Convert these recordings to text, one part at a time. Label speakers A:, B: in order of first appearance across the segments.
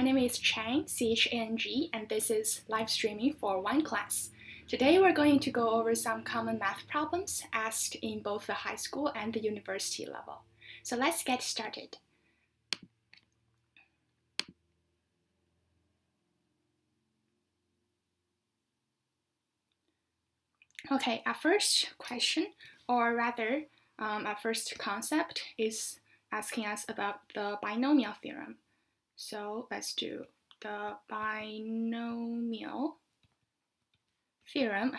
A: name is Chang, Chang, and this is live streaming for OneClass. Today we're going to go over some common math problems asked in both the high school and the university level. So let's get started. Okay, our first question, or rather, our first concept is asking us about the binomial theorem. So let's do the binomial theorem.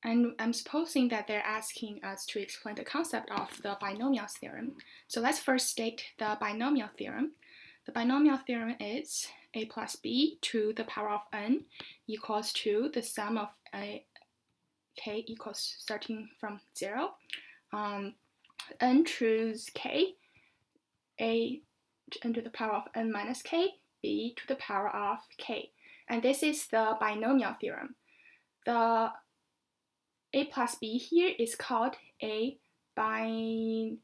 A: And I'm supposing that they're asking us to explain the concept of the binomial theorem. So let's first state the binomial theorem. The binomial theorem is a plus b to the power of n equals to the sum of a k equals starting from 0, n choose k, a n to the power of n minus k, b to the power of k. And this is the binomial theorem. The a plus b here is called a binomial.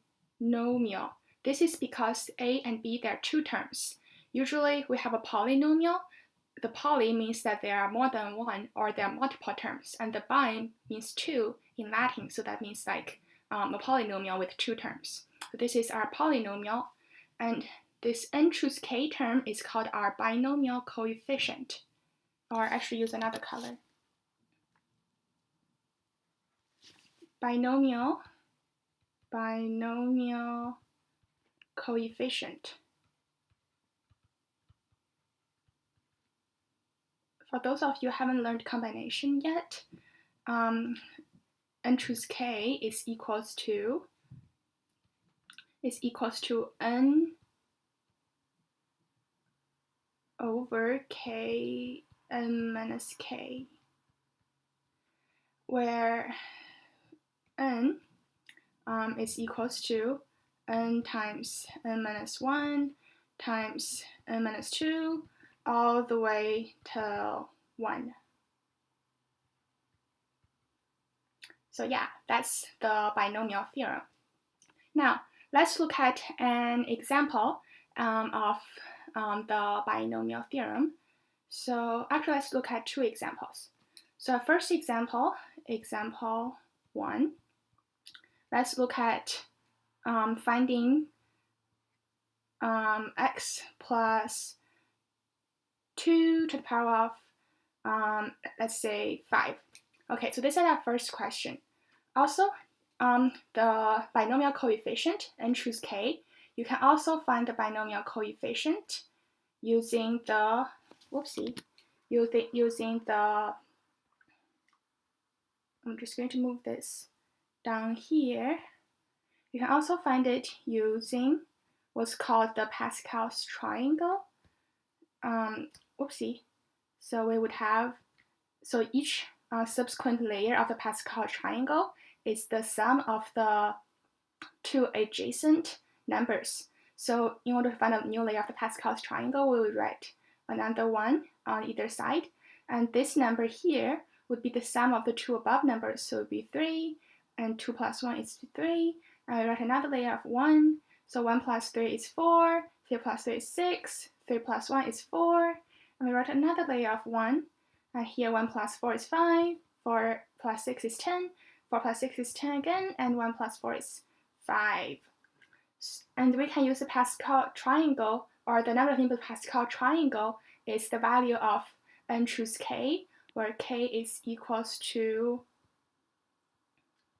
A: This is because a and b, there are two terms. Usually we have a polynomial. The poly means that there are more than one or there are multiple terms, and the bi means two in Latin, so that means like a polynomial with two terms. So this is our polynomial, and this n choose k term is called our binomial coefficient, or actually use another color. Binomial coefficient. For those of you who haven't learned combination yet, n choose k is equals to n over k n minus k, where n is equals to n times n minus 1 times n minus 2 all the way to 1. So yeah, that's the binomial theorem. Now, let's look at an example of the binomial theorem. So actually, let's look at two examples. So our first example, example 1, let's look at finding x plus 2 to the power of, let's say, 5. Okay, so this is our first question. Also, the binomial coefficient, n choose k, you can also find the binomial coefficient using the, I'm just going to move this down here. You can also find it using what's called the Pascal's triangle. So we would have, so each subsequent layer of the Pascal triangle is the sum of the two adjacent numbers. So in order to find a new layer of the Pascal's triangle, we would write another one on either side. And this number here would be the sum of the two above numbers. So it would be 3, and 2 plus 1 is 3. And we write another layer of 1. So 1 plus 3 is 4, 3 plus 3 is 6, 3 plus 1 is 4. And we write another layer of 1. And here 1 plus 4 is 5, 4 plus 6 is 10, 4 plus 6 is 10 again, and 1 plus 4 is 5. And we can use the Pascal triangle, or the number of the Pascal triangle is the value of n choose k, where k is equals to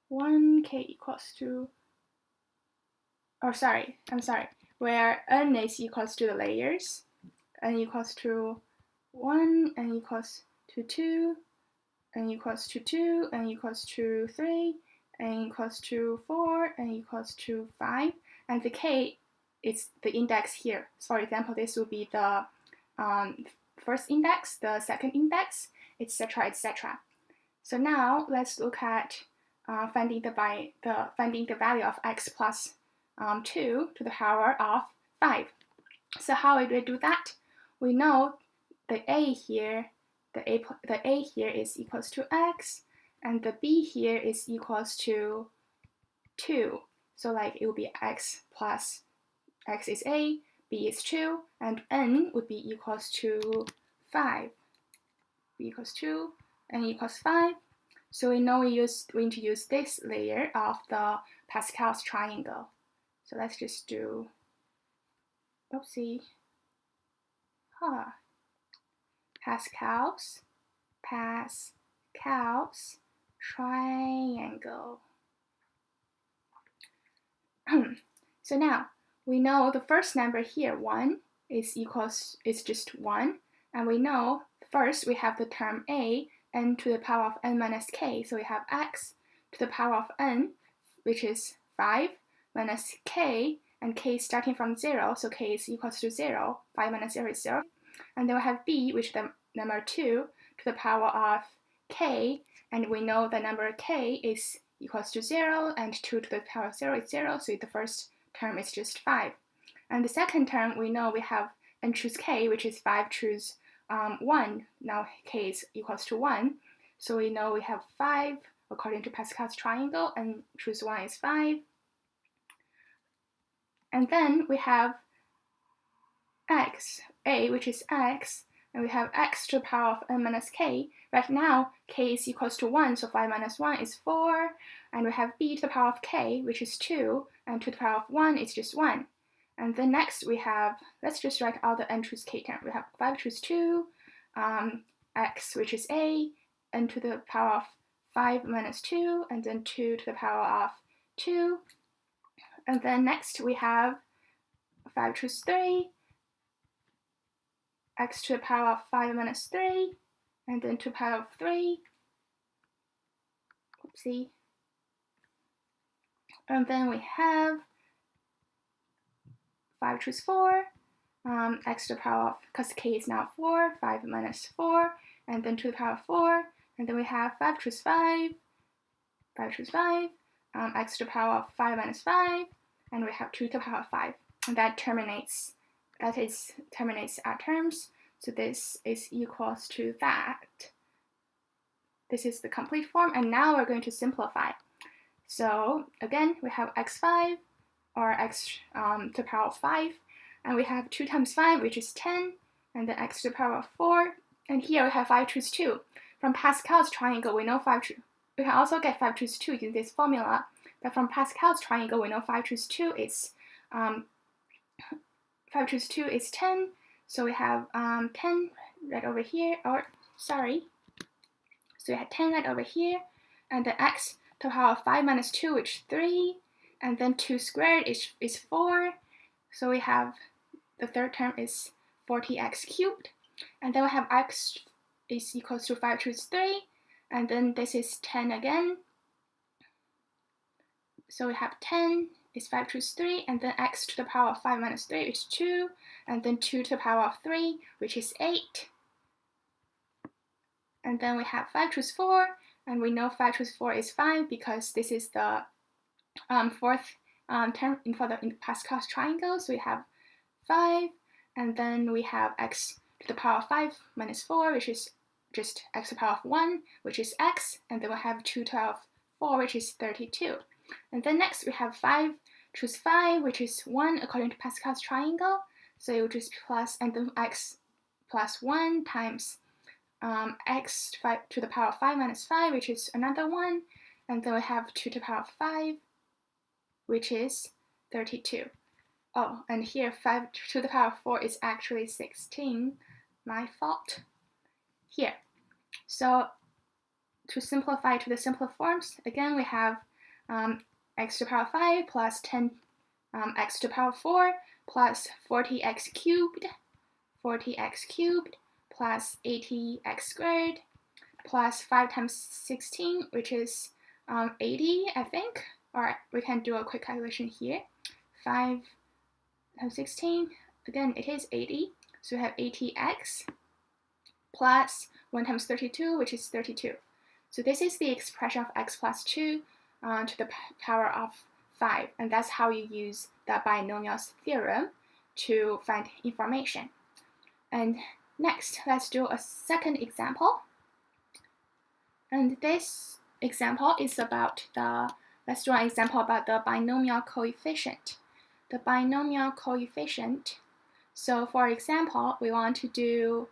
A: 1, k equals to, where n is equals to the layers, n equals to 1, n equals to 2, n equals to 2, n equals to 3, n equals to 4, n equals to 5, and the k is the index here. So for example, this will be the first index, the second index, etc., etc. So now let's look at finding the value of x plus 2 to the power of 5. So how do we do that? We know the a here is equals to x, and the b here is equals to 2. So like it will be x plus x is a b is 2, and n would be equals to 5. b equals 2, n equals 5. So we know we need to use this layer of the Pascal's triangle. So let's just do, oopsie, Pascal's triangle. So now we know the first number here, 1, is just 1, and we know first we have the term a, n to the power of n minus k, so we have x to the power of n, which is 5, minus k, and k starting from 0, so k is equals to 0, 5 minus 0 is 0, and then we have b, which is the number 2, to the power of k, and we know the number k is equals to 0, and 2 to the power of 0 is 0, so the first term is just 5. And the second term, we know we have n choose k, which is 5 choose 1. Now k is equals to 1, so we know we have 5 according to Pascal's triangle, and choose 1 is 5. And then we have x, a, which is x, and we have x to the power of n minus k. Right now, k is equals to 1, so 5 minus 1 is 4. And we have b to the power of k, which is 2, and to the power of 1 is just 1. And then next we have, let's just write all the n choose k term. We have 5 choose 2, x, which is a, n to the power of 5 minus 2, and then 2 to the power of 2. And then next we have 5 choose 3, x to the power of 5 minus 3, and then to the power of 3. Oopsie. And then we have 5 choose 4, x to the power of, because k is now 4, 5 minus 4, and then to the power of 4. And then we have 5 choose 5, 5 choose 5, x to the power of 5 minus 5, and we have 2 to the power of 5. And that terminates our terms. So this is equals to that. This is the complete form, and now we're going to simplify. So again, we have x5, or x to the power of 5, and we have 2 times 5, which is 10, and then x to the power of 4, and here we have 5 choose 2. From Pascal's triangle, we know 5 choose. We can also get 5 choose 2 using this formula, but from Pascal's triangle, we know 5 choose 2 is 5 choose 2 is 10, so we have 10 right over here, so we have 10 right over here, and then x to the power of 5 minus 2, which is 3, and then 2 squared is 4, so we have the third term is 40x cubed, and then we have x is equals to 5 choose 3, and then this is 10 again, so we have 10 is 5 choose 3, and then x to the power of 5 minus 3, which is 2, and then 2 to the power of 3, which is 8. And then we have 5 choose 4, and we know 5 choose 4 is 5 because this is the fourth term in Pascal's triangle. So we have 5, and then we have x to the power of 5 minus 4, which is just x to the power of 1, which is x, and then we have 2 to the power of 4, which is 32. And then next we have 5 choose 5, which is 1 according to Pascal's triangle. So it would just plus, and then x plus 1 times x to the power of 5 minus 5, which is another 1, and then we have 2 to the power of 5, which is 32. Oh, and here 5 to the power of 4 is actually 16. My fault. Here. So to simplify to the simpler forms, again we have x to the power of 5 plus 10 x to the power of 4 plus 40x cubed plus 80x squared plus 5 times 16, which is 80, I think. Or we can do a quick calculation here. 5 times 16, again, it is 80. So we have 80x plus 1 times 32, which is 32. So this is the expression of x plus 2 to the power of 5. And that's how you use the binomial theorem to find information. And next, let's do a second example. And this example is about let's do an example about the binomial coefficient. The binomial coefficient So for example, we want to do,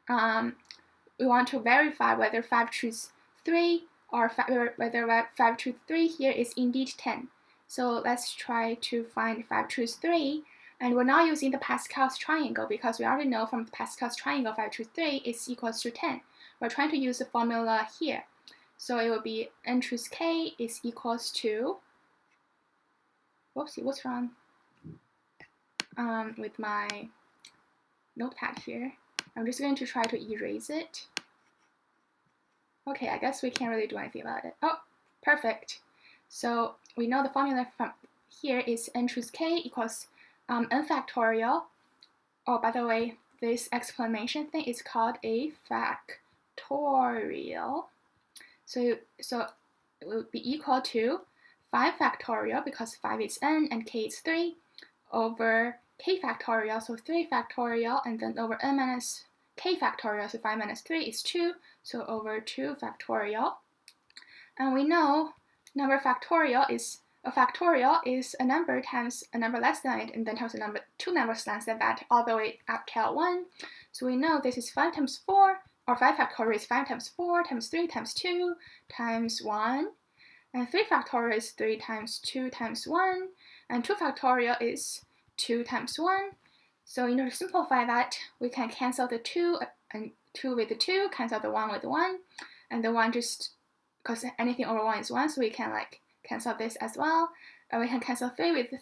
A: we want to verify whether 5 choose 3 or whether 5 choose 3 here is indeed 10. So let's try to find 5 choose 3. And we're not using the Pascal's triangle because we already know from the Pascal's triangle 5 choose 3 is equals to 10. We're trying to use the formula here. So it will be n choose k is equals to, whoopsie, what's wrong with my notepad here? I'm just going to try to erase it. Okay, I guess we can't really do anything about it. Oh, perfect. So we know the formula from here is n choose k equals n factorial. Oh, by the way, this exclamation thing is called a factorial. So it will be equal to 5 factorial, because 5 is n and k is 3, over k factorial, so 3 factorial, and then over n minus k factorial, so 5 minus 3 is 2, so over 2 factorial. And we know number factorial is a number times a number less than it, and then times a number, 2 numbers less than that, all the way up till 1. So we know this is 5 times 4, or 5 factorial is 5 times 4 times 3 times 2 times 1. And 3 factorial is 3 times 2 times 1. And 2 factorial is 2 times 1. So in order to simplify that, we can cancel the 2 and 2 with the 2, cancel the 1 with the 1. And the 1 just, because anything over 1 is 1, so we can like cancel this as well. And we can cancel 3 with the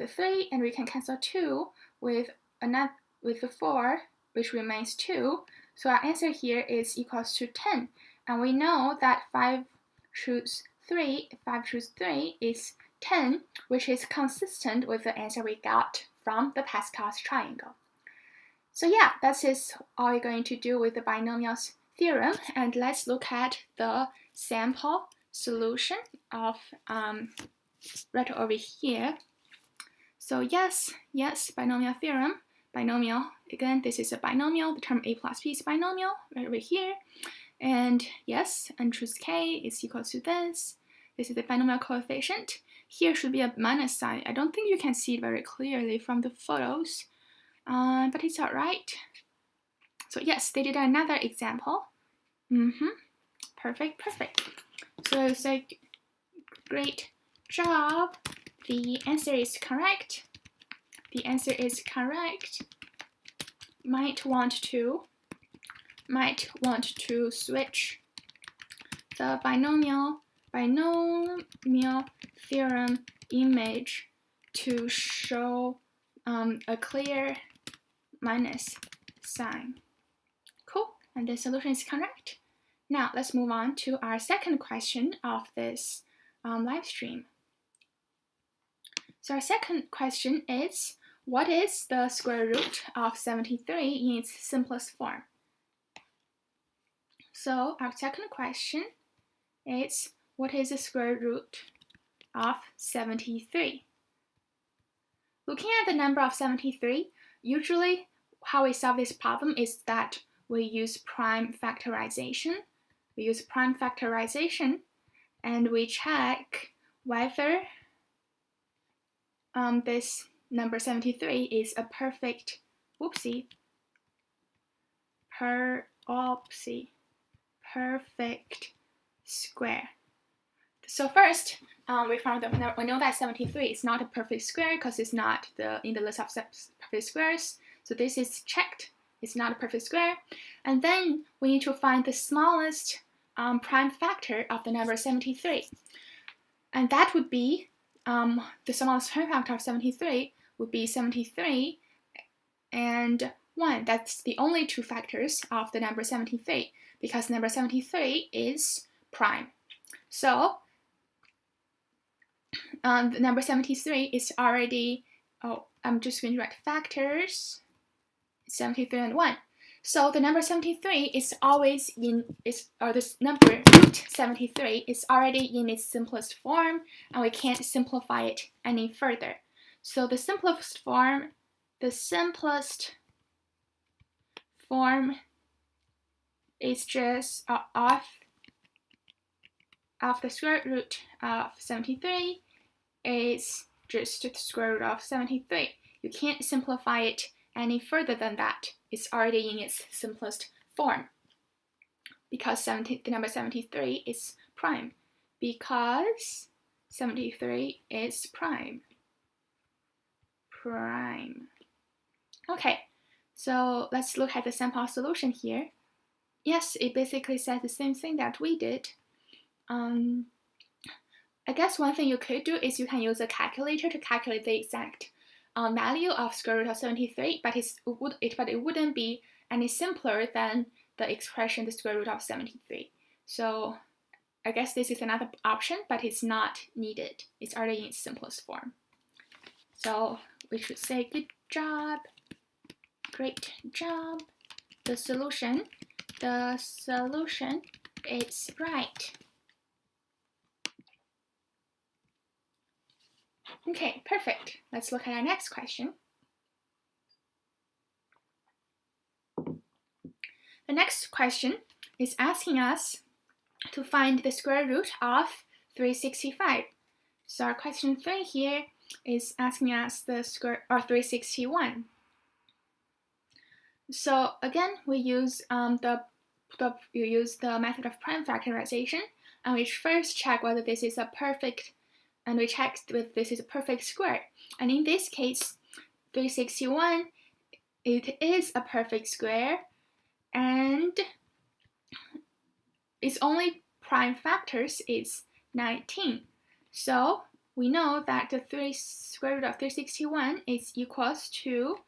A: 3, and we can cancel 2 with the 4, which remains 2. So our answer here is equals to 10. And we know that 5 choose 3 is 10, which is consistent with the answer we got from the Pascal's triangle. So yeah, that is all we're going to do with the binomial theorem. And let's look at the sample solution of right over here. So yes, binomial theorem. Binomial, again, this is a binomial. The term a plus b is binomial right over here. And yes, n choose k is equal to this. This is the binomial coefficient. Here should be a minus sign. I don't think you can see it very clearly from the photos, but it's all right. So yes, they did another example. Perfect. So it's a great job. The answer is correct. Might want to switch the binomial theorem image to show a clear minus sign. Cool, and the solution is correct. Now let's move on to our second question of this live stream. So our second question is, what is the square root of 73 in its simplest form? So our second question is, what is the square root of 73? Looking at the number of 73, usually how we solve this problem is that we use prime factorization. And we check whether this number 73 is a perfect square. So first, we know that 73 is not a perfect square because it's not in the list of perfect squares. So this is checked. It's not a perfect square. And then we need to find the smallest prime factor of the number 73. And that would be, the smallest prime factor of 73 would be 73 and 1. That's the only two factors of the number 73, because number 73 is prime. So the number 73 is already, I'm just going to write factors, 73 and 1. So the number 73 is always this number root 73 is already in its simplest form, and we can't simplify it any further. So the simplest form is just of the square root of 73 is just the square root of 73. you can't simplify it any further than that. It's already in its simplest form. Because the number 73 is prime. Because 73 is prime. Okay, so let's look at the sample solution here. Yes, it basically says the same thing that we did. I guess one thing you could do is you can use a calculator to calculate the exact value of square root of 73, but it wouldn't be any simpler than the expression the square root of 73. So I guess this is another option, but it's not needed. It's already in its simplest form. So we should say good job, great job. The solution is right. Okay, perfect. Let's look at our next question. The next question is asking us to find the square root of 365. So our question 3 here is asking us the square or 361. So again, we use the method of prime factorization, and we first check whether this is a perfect, and we check whether this is a perfect square. And in this case, 361, it is a perfect square, and its only prime factors is 19. So we know that the square root of 361 is equals to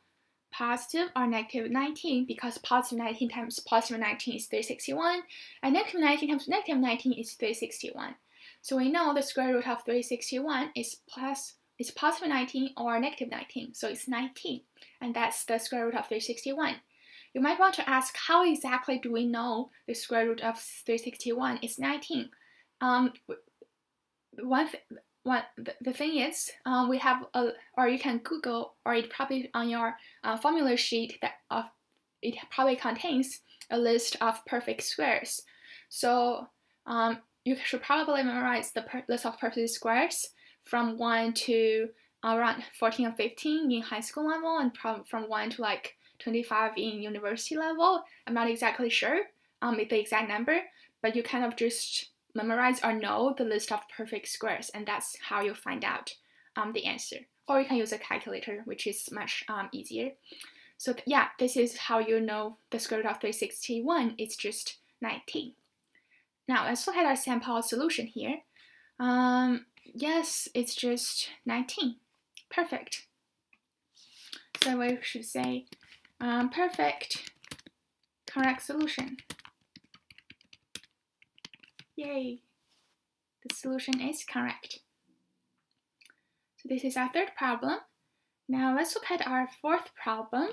A: positive or negative 19, because positive 19 times positive 19 is 361, and negative 19 times negative 19 is 361. So we know the square root of 361 is positive 19 or negative 19, so it's 19, and that's the square root of 361. You might want to ask, how exactly do we know the square root of 361 is 19? The thing is, we have or you can Google, or it probably on your formula sheet it probably contains a list of perfect squares. So you should probably memorize the list of perfect squares from 1 to around 14 or 15 in high school level, and from 1 to like 25 in university level. I'm not exactly sure the exact number, but you kind of just memorize or know the list of perfect squares, and that's how you find out the answer. Or you can use a calculator, which is much easier. So yeah, this is how you know the square root of 361. It's just 19. Now let's look at our sample solution here. Yes, it's just 19. Perfect. So we should say perfect, correct solution. Yay! The solution is correct. So this is our third problem. Now let's look at our fourth problem.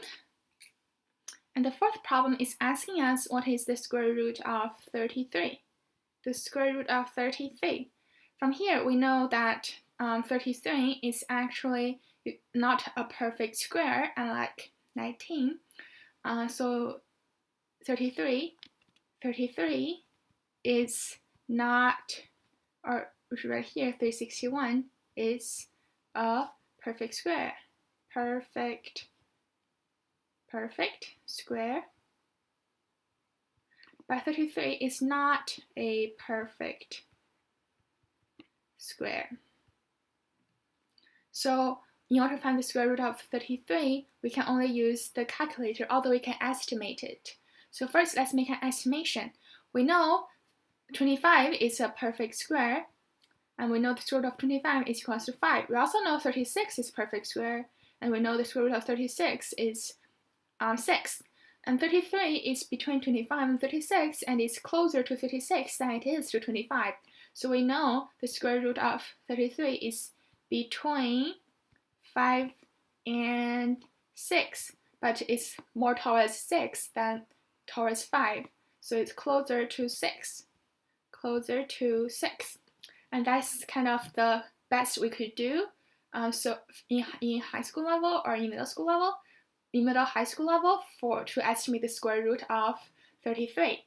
A: And the fourth problem is asking us what is the square root of 33. The square root of 33. From here, we know that 33 is actually not a perfect square, unlike 19. So 33 is not, or we should write here, 361 is a perfect square. Perfect square. But 33 is not a perfect square. So in order to find the square root of 33, we can only use the calculator, although we can estimate it. So first, let's make an estimation. We know 25 is a perfect square, and we know the square root of 25 is equal to 5. We also know 36 is a perfect square, and we know the square root of 36 is 6. And 33 is between 25 and 36, and it's closer to 36 than it is to 25. So we know the square root of 33 is between 5 and 6, but it's more towards 6 than towards 5. So it's closer to 6. Closer to 6. And that's kind of the best we could do. So in high school level or in middle school level, high school level to estimate the square root of 33.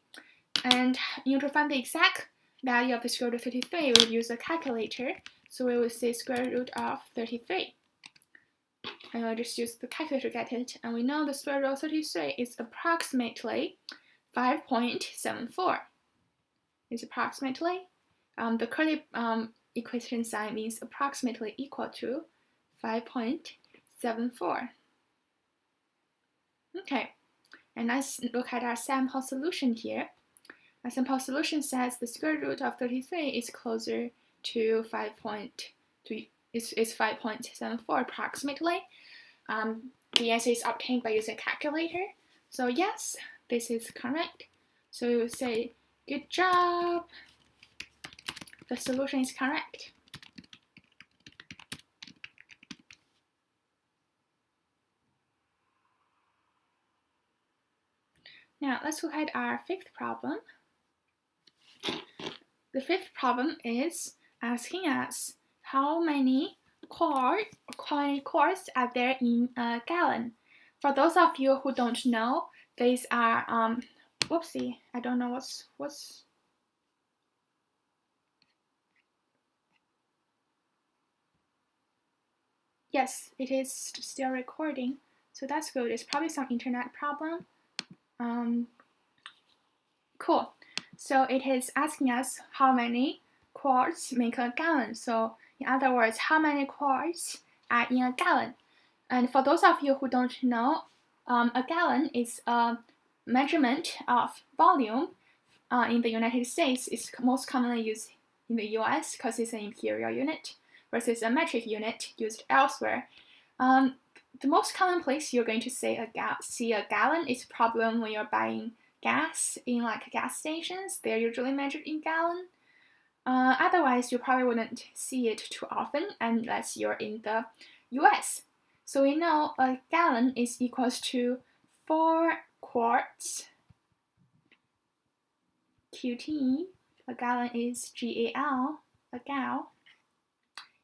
A: And in order to find the exact value of the square root of 33, we will use a calculator. So we will say square root of 33. and we'll just use the calculator to get it. And we know the square root of 33 is approximately 5.74. It's approximately. The curly equation sign means approximately equal to 5.74. Okay, and let's look at our sample solution here. Our sample solution says the square root of 33 is closer to 5.74 approximately. The answer is obtained by using a calculator. So yes, this is correct. So you say, good job. The solution is correct. Now let's look at our fifth problem. The fifth problem is asking us how many quarts are there in a gallon. For those of you who don't know, these are whoopsie, I don't know what's yes, it is still recording, so that's good. It's probably some internet problem. Cool. So it is asking us how many quarts make a gallon. So in other words, how many quarts are in a gallon? And for those of you who don't know, a gallon is a measurement of volume in the United States. It's most commonly used in the US because it's an imperial unit versus a metric unit used elsewhere. The most common place you're going to see a gallon is probably when you're buying gas in like gas stations. They're usually measured in gallon. Otherwise, you probably wouldn't see it too often unless you're in the US. So we know a gallon is equals to 4 quarts. QT, a gallon is GAL, a gal.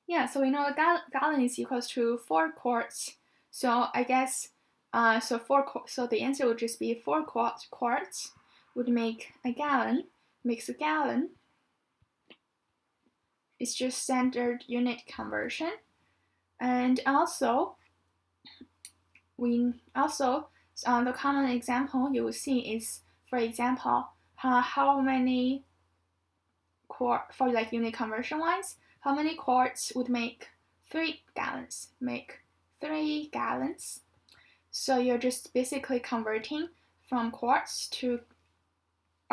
A: Yeah, so we know a gallon is equals to 4 quarts. So I guess so the answer would just be 4 quarts would make a gallon. Makes a gallon. It's just standard unit conversion. And also the common example you will see is, for example, how many quarts, for like unit conversion wise, how many quarts would make 3 gallons? Make 3 gallons. So you're just basically converting from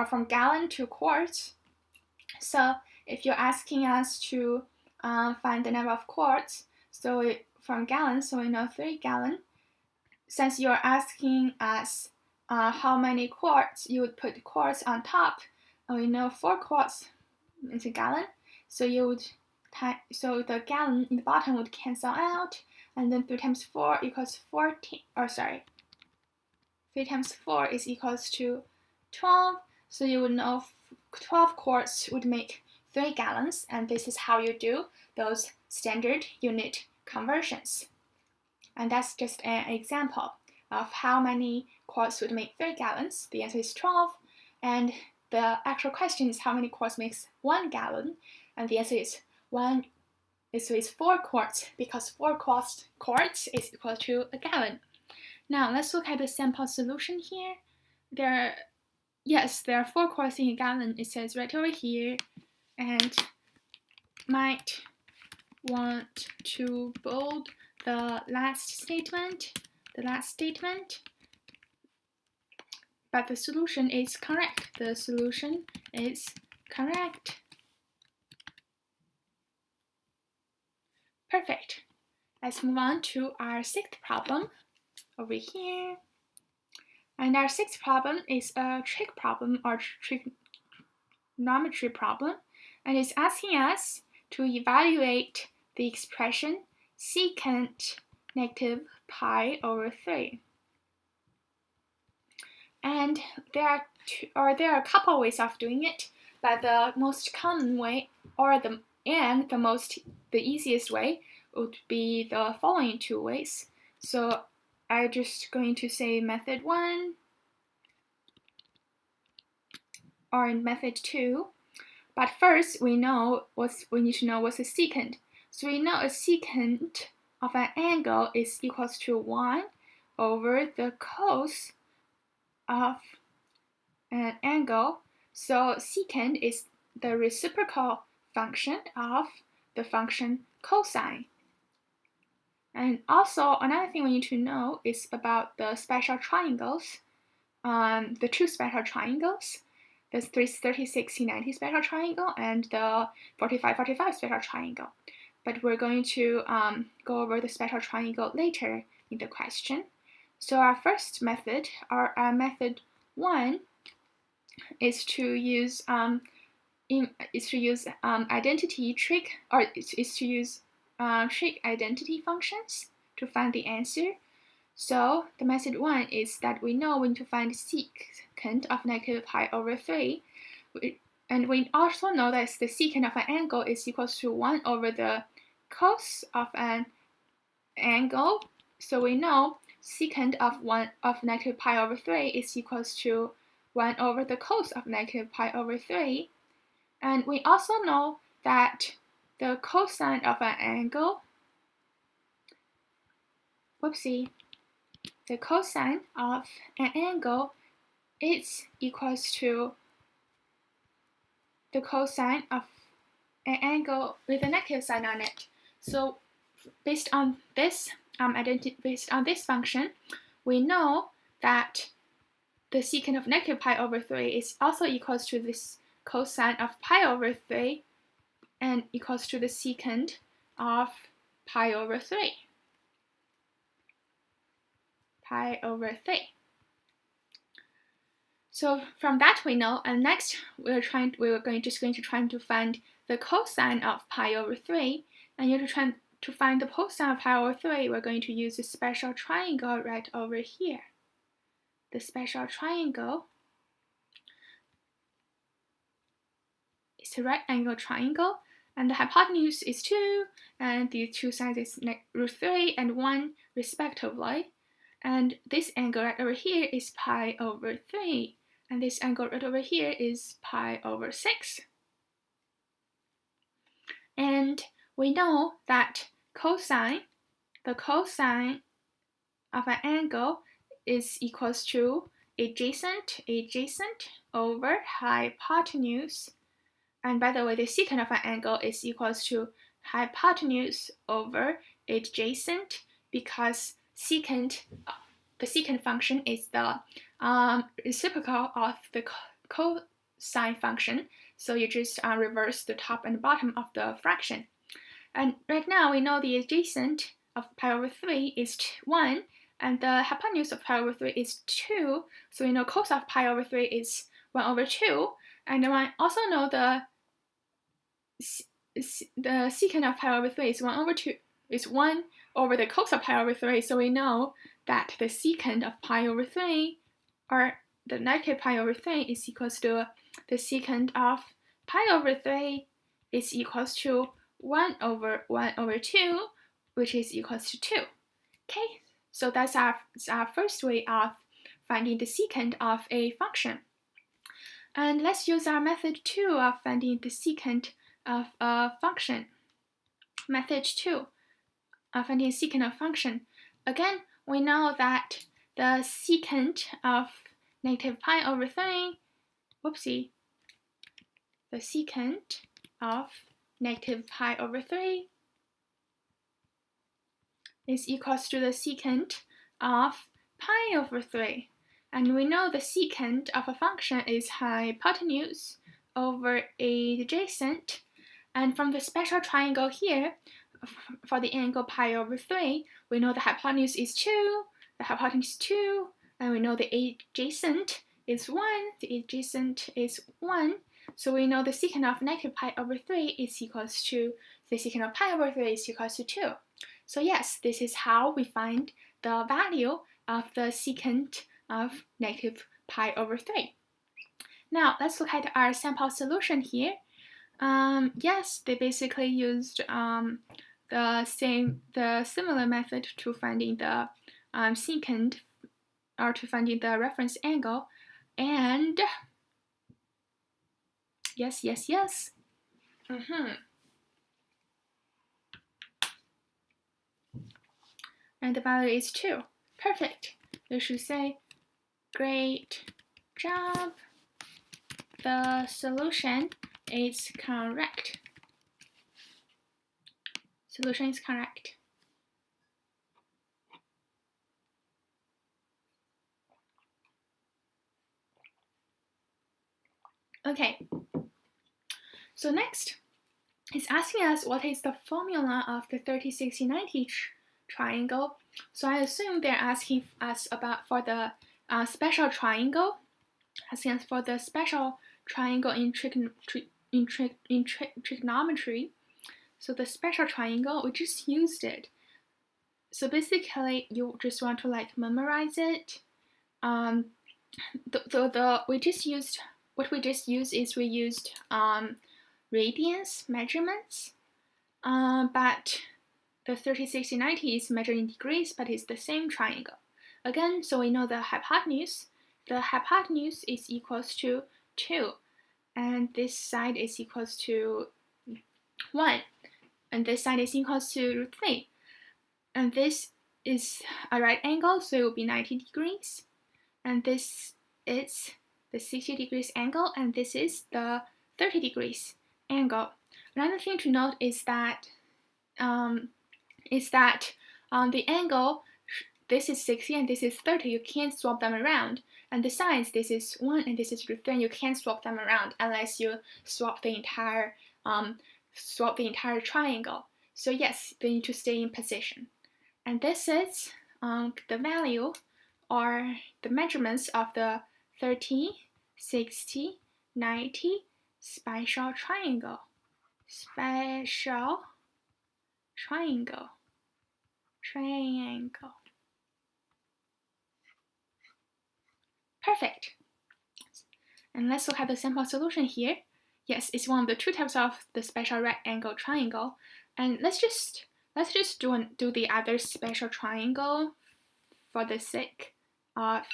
A: from gallon to quarts. So if you're asking us to find the number of quarts, so from gallons, so we know 3 gallon. Since you're asking us how many quarts, you would put quarts on top, and we know 4 quarts is a gallon. So you would so the gallon in the bottom would cancel out, and then 3 times 4 equals 14. Or sorry, 3 times 4 is equals to 12. So you would know 12 quarts would make 3 gallons, and this is how you do those standard unit conversions. And that's just an example of how many quarts would make 3 gallons. The answer is 12, and the actual question is how many quarts makes 1 gallon, and the answer is 4 quarts, because 4 quarts is equal to a gallon. Now let's look at the sample solution here. There are 4 quarts in a gallon. It says right over here, and might want to bold the last statement, but the solution is correct. The solution is correct. Perfect. Let's move on to our 6th problem over here. And our 6th problem is a trig problem or trigonometry problem, and it's asking us to evaluate the expression secant negative pi over 3. And there are a couple ways of doing it, but the most common way, the easiest way, would be the following 2 ways. So I'm just going to say method 1 or method 2. But first, we need to know what's a secant. So we know a secant of an angle is equals to 1 over the cos of an angle. So secant is the reciprocal function of the function cosine. And also another thing we need to know is about the special triangles, the two special triangles, the 30, 60, 90 special triangle and the 45, 45 special triangle. But we're going to go over the special triangle later in the question. So our first method, or our method 1, is to use identity trick, or is to use trick identity functions to find the answer. So the method 1 is that we know we need to find secant of negative pi over 3. And we also know that the secant of an angle is equals to 1 over the cos of an angle. So we know secant of negative pi over 3 is equals to 1 over the cos of negative pi over 3. And we also know that the cosine of an angle, the cosine of an angle is equals to the cosine of an angle with a negative sign on it. So based on this function, we know that the secant of negative pi over 3 is also equals to this cosine of pi over 3 and equals to the secant of pi over 3. So from that we know, and next we're going to try to find the cosine of pi over 3, and you're trying to find the cosine of pi over 3, we're going to use the special triangle right over here. The special triangle is a right angle triangle, and the hypotenuse is 2, and the two sides is root 3 and 1 respectively. And this angle right over here is pi over 3, and this angle right over here is pi over 6. And we know that the cosine of an angle is equals to adjacent over hypotenuse. And by the way, the secant of an angle is equals to hypotenuse over adjacent, because the secant function is the reciprocal of the cosine function. So you just reverse the top and bottom of the fraction. And right now we know the adjacent of pi over 3 is 1, and the hypotenuse of pi over 3 is 2. So we know cos of pi over 3 is 1 over 2. And then I also know the secant of pi over 3 is 1 over 2, is 1 over the cos of pi over 3. So we know that the secant of pi over 3, or the negative pi over 3, is equals to the secant of pi over 3 is equals to 1 over 2, which is equals to 2. Okay, so that's our first way of finding the secant of a function. And let's use our method 2 of finding the secant of a function. Method 2 of finding secant of function. Again, we know that the secant of negative pi over 3, the secant of negative pi over 3 is equals to the secant of pi over 3. And we know the secant of a function is hypotenuse over adjacent. And from the special triangle here, for the angle pi over 3, we know the hypotenuse is 2, and we know the adjacent is 1, So we know the secant of negative pi over 3 is equals to the secant of pi over 3 is equals to 2. So yes, this is how we find the value of the secant of negative pi over 3. Now let's look at our sample solution here. Yes, they basically used the similar method to finding the secant, or to finding the reference angle, and yes. and the value is 2. Perfect. You should say, great job. The solution is correct. Solution is correct. Okay. So next, it's asking us what is the formula of the 30, 60, 90 triangle. So I assume they're asking us about for the special triangle, asking us for the special triangle in trigonometry. So the special triangle, we just used it. So basically, you just want to like memorize it. We just used radians measurements, but the 30, 60, 90 is measured in degrees, but it's the same triangle. Again, so we know the hypotenuse. The hypotenuse is equals to 2, and this side is equals to 1, and this side is equals to 3. And this is a right angle, so it will be 90 degrees. And this is the 60 degrees angle, and this is the 30 degrees angle. Another thing to note is that the angle, this is 60 and this is 30, you can't swap them around. And the sides, this is 1 and this is 3, and you can't swap them around unless you swap the entire triangle. So yes, they need to stay in position. And this is the value or the measurements of the 30, 60, 90 special triangle. Special triangle. Perfect. And let's look at the sample solution here. Yes, it's one of the two types of the special right angle triangle. And let's just do the other special triangle for the sake of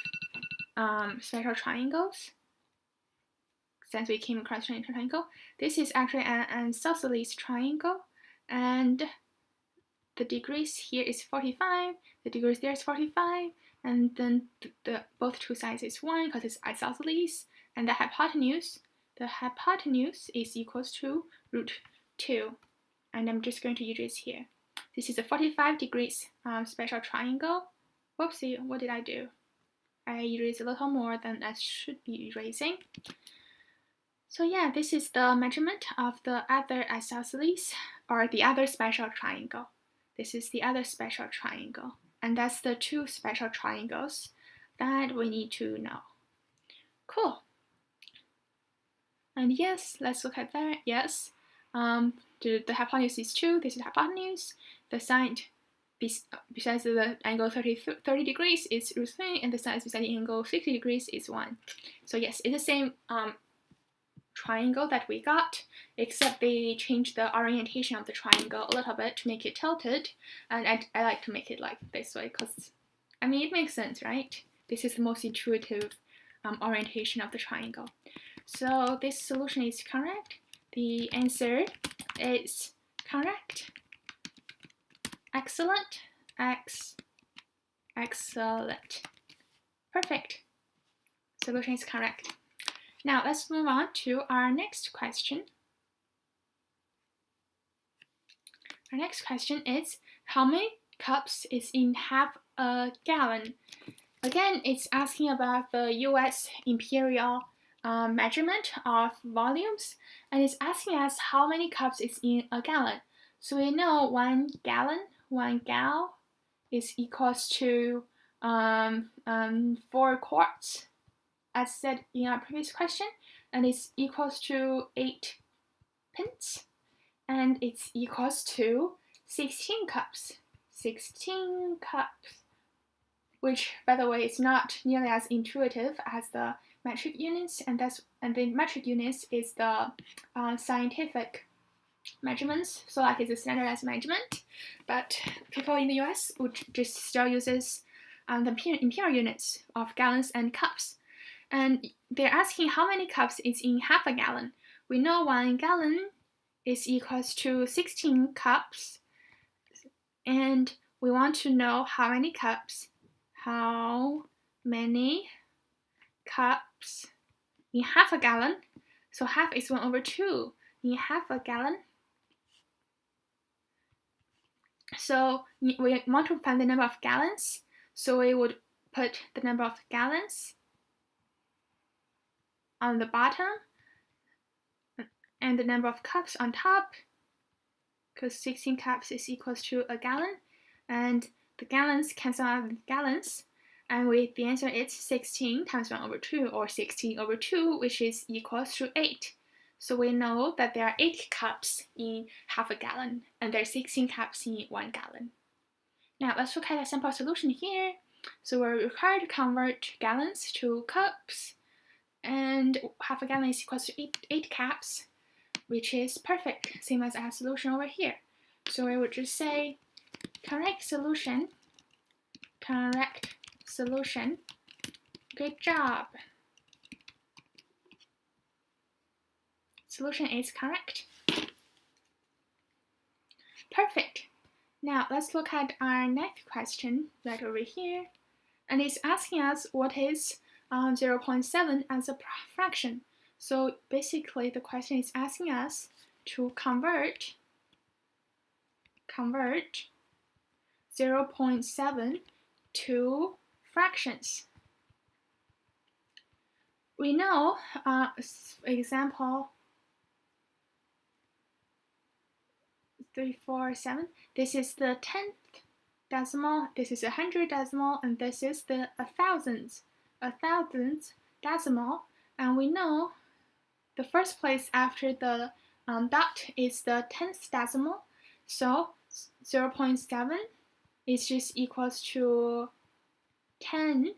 A: special triangles. Since we came across triangle, this is actually an isosceles triangle, and the degrees here is 45, the degrees there is 45, and then both two sides is 1 because it's isosceles, and the hypotenuse is equals to √2, and I'm just going to erase here. This is a 45 degrees special triangle. Whoopsie, what did I do? I erased a little more than I should be erasing. So yeah, this is the measurement of the other isosceles, or the other special triangle. This is the other special triangle. And that's the two special triangles that we need to know. Cool. And yes, let's look at that. Yes, the hypotenuse is 2. This is the hypotenuse. The side besides the angle 30 degrees is √3, and the side beside the angle 60 degrees is 1. So yes, it's the same triangle that we got, except they changed the orientation of the triangle a little bit to make it tilted, and I like to make it like this way because, I mean, it makes sense, right? This is the most intuitive orientation of the triangle. So this solution is correct. The answer is correct. Excellent. Excellent. Perfect. Solution is correct. Now let's move on to our next question. Our next question is, how many cups is in half a gallon? Again, it's asking about the US imperial measurement of volumes, and it's asking us how many cups is in a gallon. So we know 1 gallon, 1 gal is equals to 4 quarts, as said in our previous question, and it's equals to 8 pints, and it's equals to 16 cups. 16 cups, which, by the way, is not nearly as intuitive as the metric units, and the metric units is the scientific measurements, so like it's a standardized measurement, but people in the US would just still uses the imperial units of gallons and cups. And they're asking how many cups is in half a gallon. We know 1 gallon is equals to 16 cups, and we want to know how many cups in half a gallon. So half is 1/2 in half a gallon. So we want to find the number of gallons. So we would put the number of gallons on the bottom and the number of cups on top, because 16 cups is equals to a gallon, and the gallons cancel out the gallons, and the answer is 16 times 1/2, or 16/2, which is equals to 8. So we know that there are 8 cups in half a gallon, and there are 16 cups in 1 gallon. Now let's look at the sample solution here. So we're required to convert gallons to cups, and half a gallon is equals to 8 cups, which is perfect, same as our solution over here. So we would just say correct solution, good job. Solution is correct. Perfect. Now let's look at our next question right over here, and it's asking us what is 0.7 as a fraction. So basically the question is asking us to convert 0.7 to fractions. We know, example 347, this is the 10th decimal, this is 100th decimal, and this is the 1,000th decimal. And we know the first place after the dot is the 10th decimal. So 0.7 is just equals to 10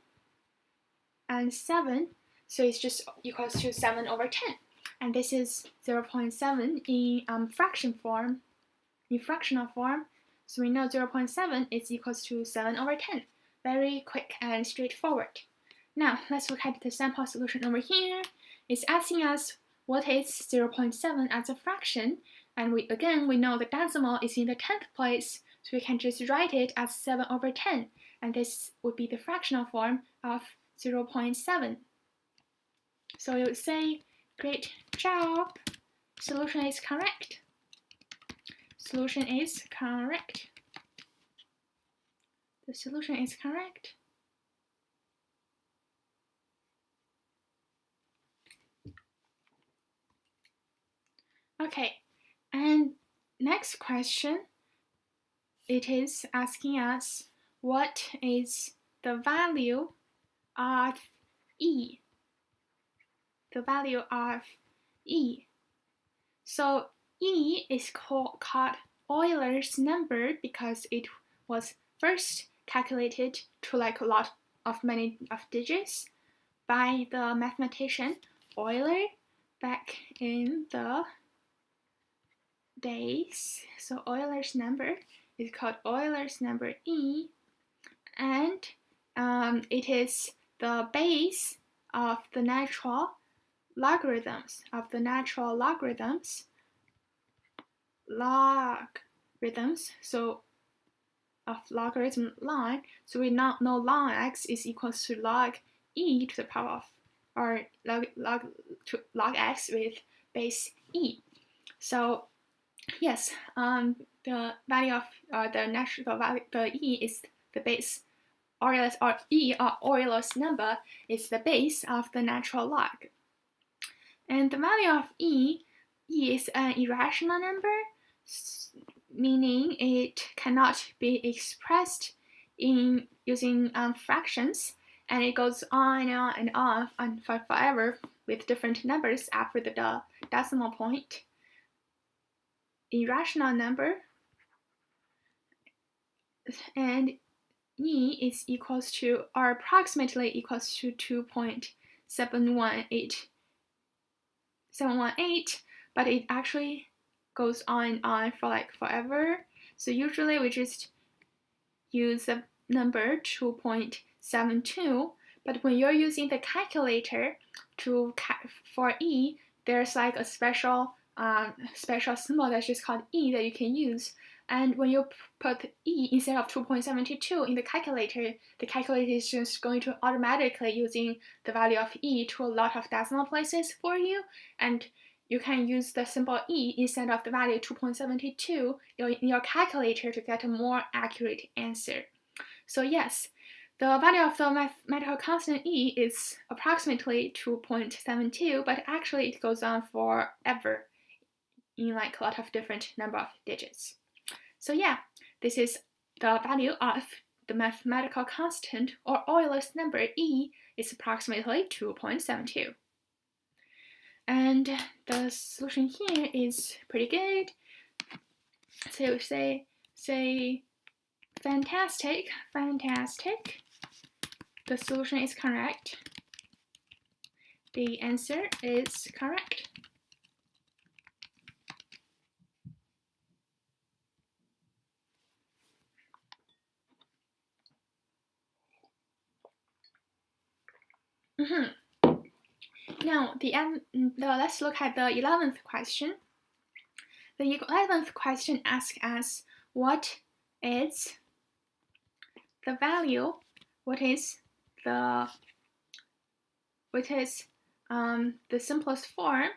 A: and 7. So it's just equals to 7/10. And this is 0.7 in fractional form. So we know 0.7 is equals to 7/10. Very quick and straightforward. Now let's look at the sample solution over here. It's asking us what is 0.7 as a fraction, and we know the decimal is in the 10th place, so we can just write it as 7/10, and this would be the fractional form of 0.7. So we would say, great job, solution is correct. Solution is correct. The solution is correct. Okay, and next question, it is asking us what is the value of E. The value of E. So E is called Euler's number because it was first calculated to like a lot of digits by the mathematician Euler back in the days. So Euler's number is called Euler's number E, and it is the base of the natural logarithms so of logarithm ln. So we now know ln x is equals to log e to the power of, or log x with base e. So yes, the value of the e is the base. Euler's number is the base of the natural log. And the value of E is an irrational number, meaning it cannot be expressed in using fractions, and it goes on and on and forever with different numbers after the decimal point. Irrational number, and E is equals to, or approximately equals to 2.718, but it actually goes on and on for like forever. So usually we just use the number 2.72, but when you're using the calculator for E, there's like a special symbol that's just called E that you can use And when you put e instead of 2.72 in the calculator is just going to automatically using the value of e to a lot of decimal places for you, and you can use the symbol e instead of the value 2.72 in your calculator to get a more accurate answer. So yes, the value of the mathematical constant e is approximately 2.72, but actually it goes on forever in like a lot of different number of digits. So yeah, this is the value of the mathematical constant or Euler's number e is approximately 2.72. And the solution here is pretty good. So say fantastic. The solution is correct. The answer is correct. Now, let's look at the 11th question. The 11th question asks us what is the value, what is the simplest form,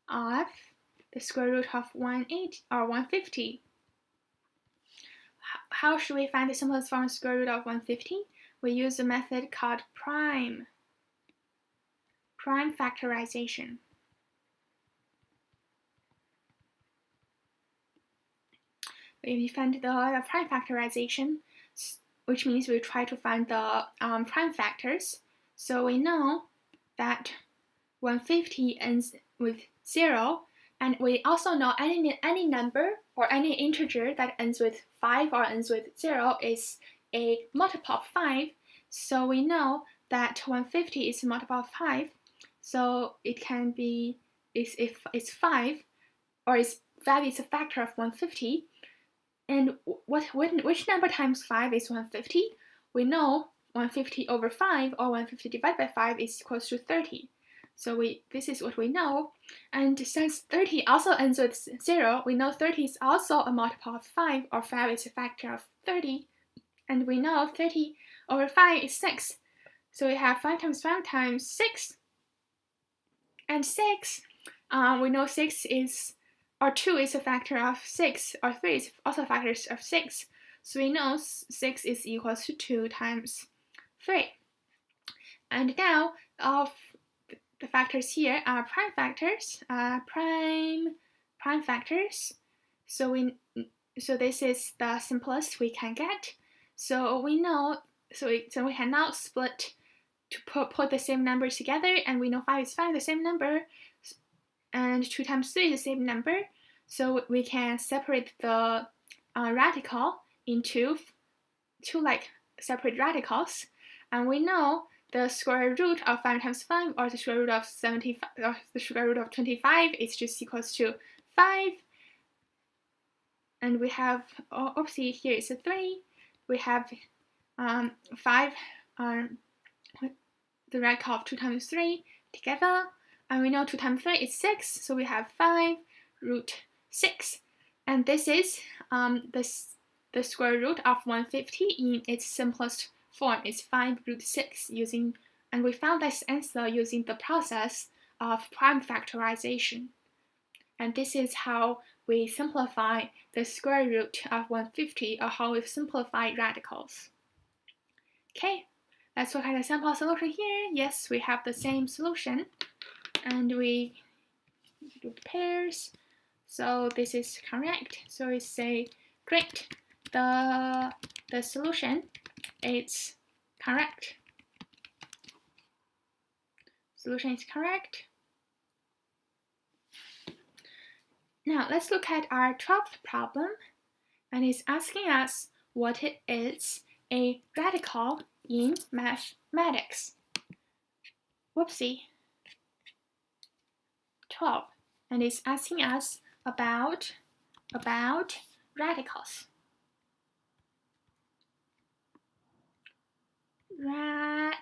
A: of the square root of 180 or 150. How should we find the simplest form of square root of 150? We use a method called prime factorization. We find the prime factorization, which means we try to find the prime factors. So we know that 150 ends with 0, and we also know any number or any integer that ends with 5 or ends with 0 is a multiple of 5. So we know that 150 is a multiple of 5. So it can be if it's 5 or its value is a factor of 150. And which number times 5 is 150? We know 150 over 5 or 150 divided by 5 is equals to 30. So this is what we know. And since 30 also ends with 0, we know 30 is also a multiple of 5, or 5 is a factor of 30. And we know 30 over 5 is 6. So we have 5 times 5 times 6. And 6, we know 6 is, or 2 is a factor of 6, or 3 is also a factor of 6. So we know 6 is equals to 2 times 3. And now, of the factors here are prime factors. Prime factors. So this is the simplest we can get. So we know. So we can now split to put the same numbers together, and we know 5 is 5, the same number, and 2 times 3 is the same number. So we can separate the radical into two like separate radicals, and we know the square root of 5 times 5, or the square root of 75, or the square root of 25 is just equals to 5. And we have, oopsie, here is a 3. We have 5, the radical of 2 times 3 together. And we know 2 times 3 is 6, so we have 5 root 6. And this is the square root of 150 in its simplest form. It's 5 root 6 and we found this answer using the process of prime factorization. And this is how we simplify the square root of 150, or how we simplify radicals. Okay, let's look at the sample solution here. Yes, we have the same solution, and we do the pairs. So this is correct. So we say, great, the solution is correct. Solution is correct. Now let's look at our 12th problem, and it's asking us what is a radical in mathematics. Whoopsie. 12, and it's asking us about radicals. radicals.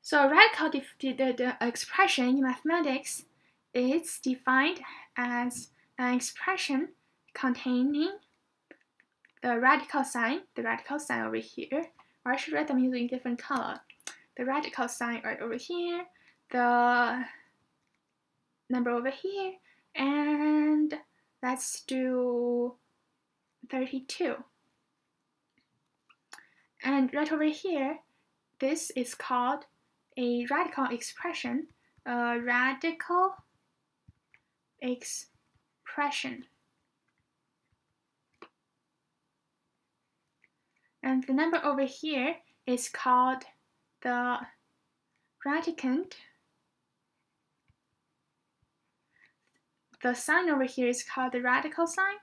A: So radical, the expression in mathematics is defined as an expression containing the radical sign over here, or I should write them using different color. The radical sign right over here, the number over here, and let's do 32. And right over here, this is called a radical expression, a radical expression. And the number over here is called the radicand. The sign over here is called the radical sign.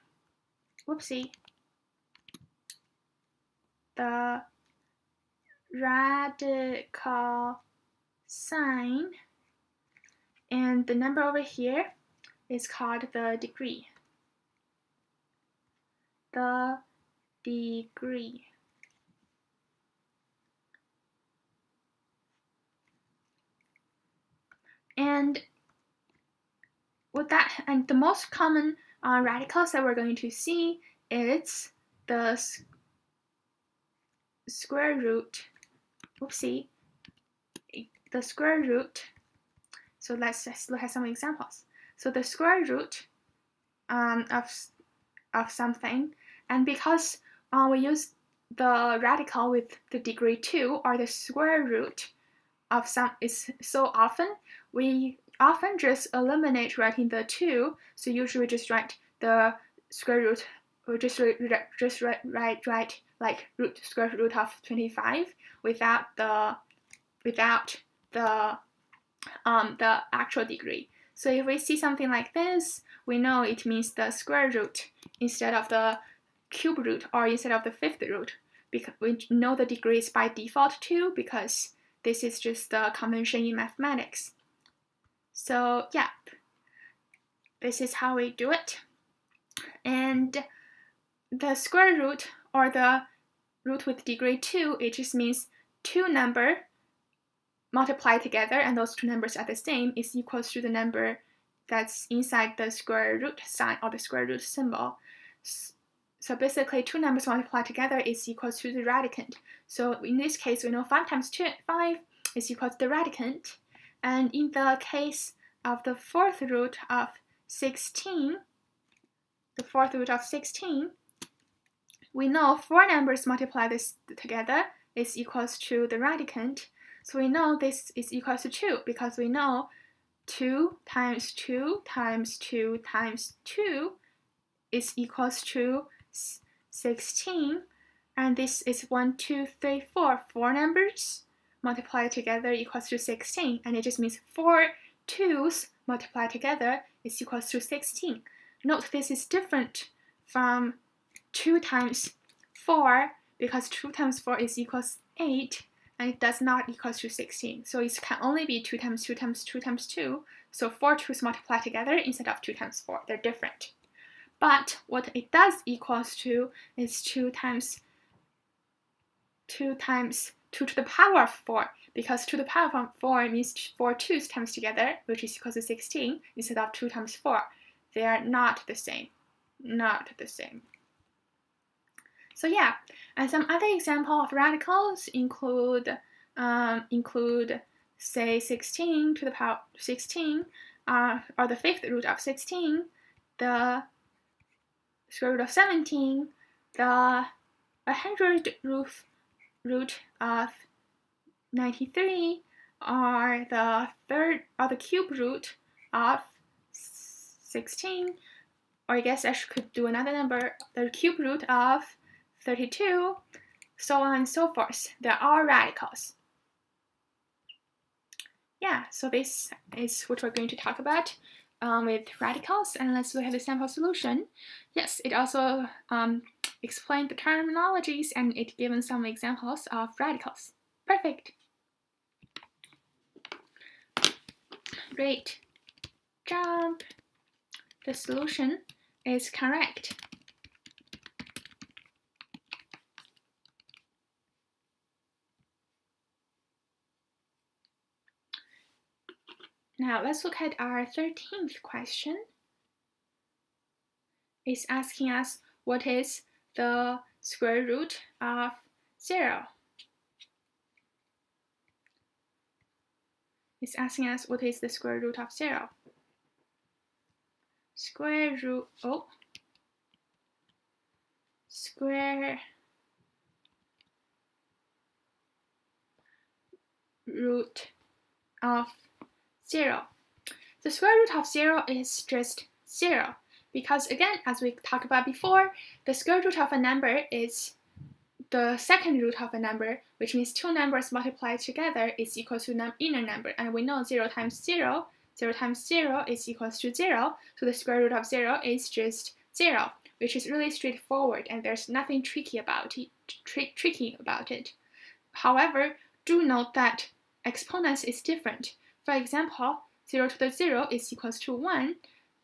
A: Whoopsie. The radical sign. And the number over here is called the degree. The degree. And with that, and the most common radicals that we're going to see is the square root. Oopsie. The square root. So let's just look at some examples. So the square root of something, and because we use the radical with the degree 2 or the square root of some is so often, we often just eliminate writing the 2. So usually we just write the square root, or just write like square root of 25 without the actual degree. So if we see something like this, we know it means the square root instead of the cube root or instead of the fifth root, because we know the degree is by default 2 because this is just the convention in mathematics. So yeah, this is how we do it. And the square root or the root with degree 2, it just means 2 numbers multiplied together, and those 2 numbers are the same, is equals to the number that's inside the square root sign or the square root symbol. So basically 2 numbers multiplied together is equals to the radicand. So in this case, we know 5 times 5 is equal to the radicand. And in the case of the fourth root of 16, we know 4 numbers multiplied this together is equals to the radicand. So we know this is equals to 2 because we know 2 times 2 times 2 times 2 is equals to 16. And this is 1, 2, 3, 4. 4 numbers multiplied together equals to 16. And it just means 4 2's multiplied together is equals to 16. Note this is different from 2 times 4 because 2 times 4 is equals 8. And it does not equal to 16. So it can only be 2 times 2 times 2 times 2. So 4 2's multiply together instead of 2 times 4. They're different. But what it does equals to is 2 times 2 to the power of 4. Because 2 to the power of 4 means 4 2's times together, which is equal to 16, instead of 2 times 4. They are not the same. Not the same. So yeah, and some other example of radicals include say 16 to the power 16, or the fifth root of 16, the square root of 17, the 100th root of 93, or the cube root of 16, or I guess I could do another number, the cube root of 32, so on and so forth. They're all radicals. Yeah, so this is what we're going to talk about with radicals, and let's look at the sample solution. Yes, it also explained the terminologies and it given some examples of radicals. Perfect. Great job. The solution is correct. Now let's look at our 13th question. It's asking us what is the square root of 0. It's asking us what is the square root of 0. Square root of 0. The square root of 0 is just 0, because again, as we talked about before, the square root of a number is the second root of a number, which means two numbers multiplied together is equal to an inner number, and we know 0 times 0 times 0 is equals to 0, so the square root of 0 is just 0, which is really straightforward, and there's nothing tricky about it. However, do note that exponents is different. For example, 0 to the 0 is equals to 1,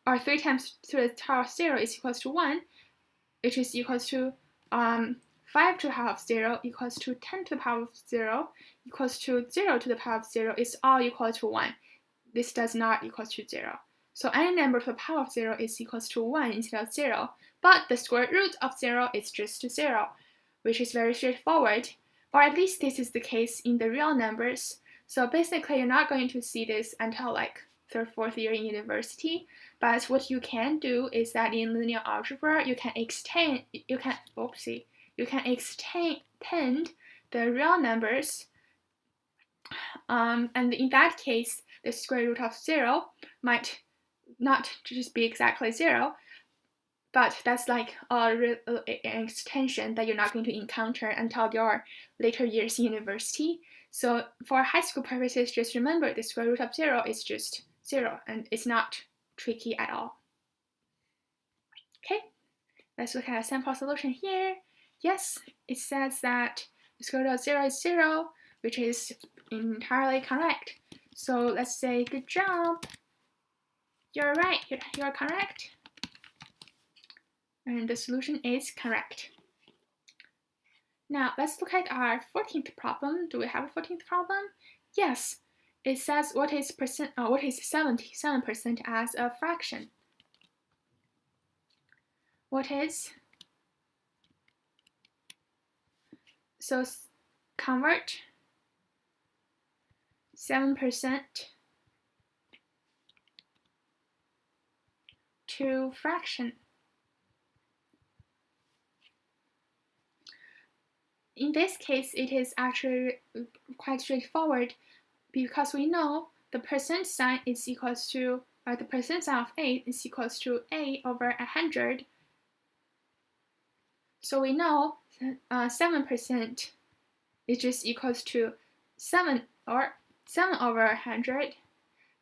A: or 3 times to the power of 0 is equals to 1, which is equals to 5 to the power of 0 equals to 10 to the power of 0 equals to 0 to the power of 0 is all equal to 1. This does not equal to 0. So any number to the power of 0 is equals to 1 instead of 0. But the square root of 0 is just 0, which is very straightforward. Or at least this is the case in the real numbers. So basically, you're not going to see this until like 3rd, 4th year in university. But what you can do is that in linear algebra, you can extend the real numbers, and in that case, the square root of 0 might not just be exactly 0, but that's like an extension that you're not going to encounter until your later years in university. So for high school purposes, just remember the square root of 0 is just 0, and it's not tricky at all. Okay, let's look at a sample solution here. Yes, it says that the square root of 0 is 0, which is entirely correct. So let's say, good job. You're right, you're correct. And the solution is correct. Now let's look at our 14th problem. Do we have a 14th problem? Yes. It says what is 77% as a fraction? So convert 7% to fraction. In this case, it is actually quite straightforward, because we know the percent sign is equals to, or the percent sign of A is equals to A over 100. So we know 7% is just equals to 7 over 100.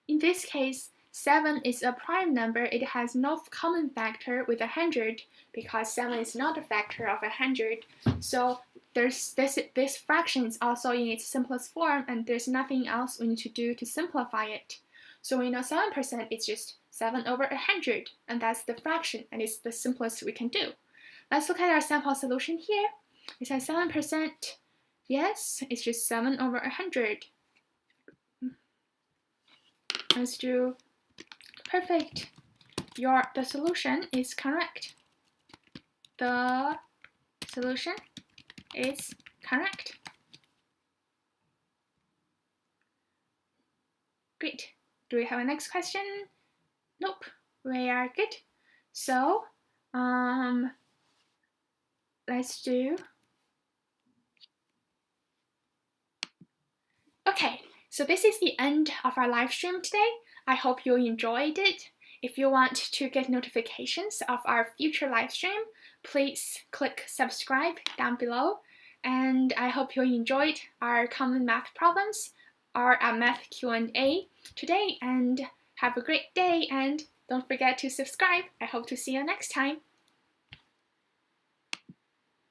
A: In this case, 7 is a prime number. It has no common factor with 100 because 7 is not a factor of 100. So this fraction is also in its simplest form, and there's nothing else we need to do to simplify it. So we know 7% is just 7 over 100, and that's the fraction, and it's the simplest we can do. Let's look at our sample solution here. It says 7%. Yes, it's just 7 over 100. Let's do perfect. The solution is correct. The solution is correct. Great. Do we have a next question? Nope. We are good. So, let's do. Okay, so this is the end of our live stream today. I hope you enjoyed it. If you want to get notifications of our future live stream, please click subscribe down below. And I hope you enjoyed our common math problems, our math Q&A today, and have a great day, and don't forget to subscribe. I hope to see you next time.